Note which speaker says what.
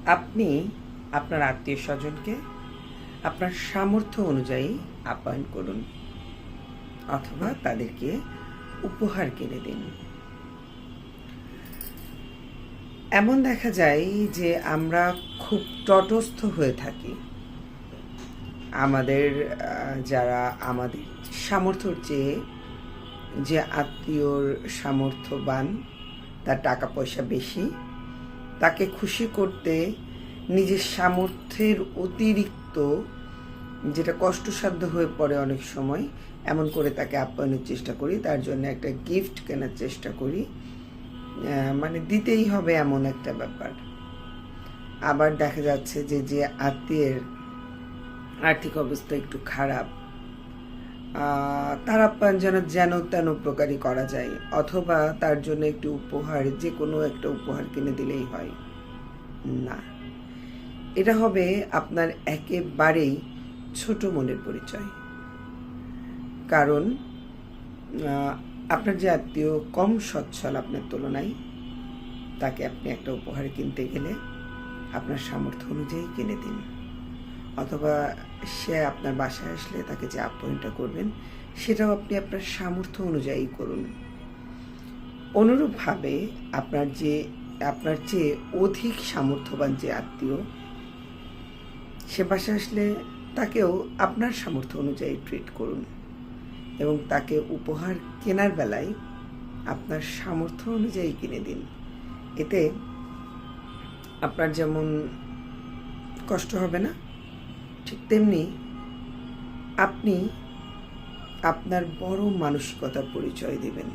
Speaker 1: আপনি আপনার আত্মীয়স্বজনকে আপনার সামর্থ্য অনুযায়ী আপ্যায়ন করুন অথবা তাদেরকে উপহার কিনে দিন। এমন দেখা যায় যে আমরা খুব তটস্থ হয়ে থাকি। আমাদের যারা আমাদের সামর্থ্যর চেয়ে যে আত্মীয়র সামর্থ্যবান, তার টাকা পয়সা বেশি, তাকে খুশি করতে নিজের সামর্থ্যের অতিরিক্ত, যেটা কষ্টসাধ্য হয়ে পড়ে অনেক সময়, এমন করে তাকে আপ্যায়নের চেষ্টা করি, তার জন্য একটা গিফট কেনার চেষ্টা করি, মানে দিতেই হবে এমন একটা ব্যাপার। আবার দেখা যাচ্ছে যে যে আত্মীয়ের আর্থিক অবস্থা একটু খারাপ, তার আপ্যায়ন যেন তেন প্রকারই করা যায়, অথবা তার জন্য একটু উপহার, যে কোনো একটা উপহার কিনে দিলেই হয় না। এটা হবে আপনার একেবারেই ছোট মনের পরিচয়। কারণ আপনার যে আত্মীয় কম সচ্ছল আপনার তুলনায়, তাকে আপনি একটা উপহার কিনতে গেলে আপনার সামর্থ্য অনুযায়ী কিনে দিন, অথবা সে আপনার বাসায় আসলে তাকে যে আপ্যায়নটা করবেন সেটাও আপনি আপনার সামর্থ্য অনুযায়ী করুন। অনুরূপভাবে আপনার চেয়ে অধিক সামর্থ্যবান যে আত্মীয়, সে বাসায় আসলে তাকেও আপনার সামর্থ্য অনুযায়ী ট্রিট করুন এবং তাকে উপহার কেনার বেলায় আপনার সামর্থ্য অনুযায়ী কিনে দিন। এতে আপনার যেমন কষ্ট হবে না, ঠিক তেমনি আপনি আপনার বড় মানসিকতার পরিচয় দেবেন।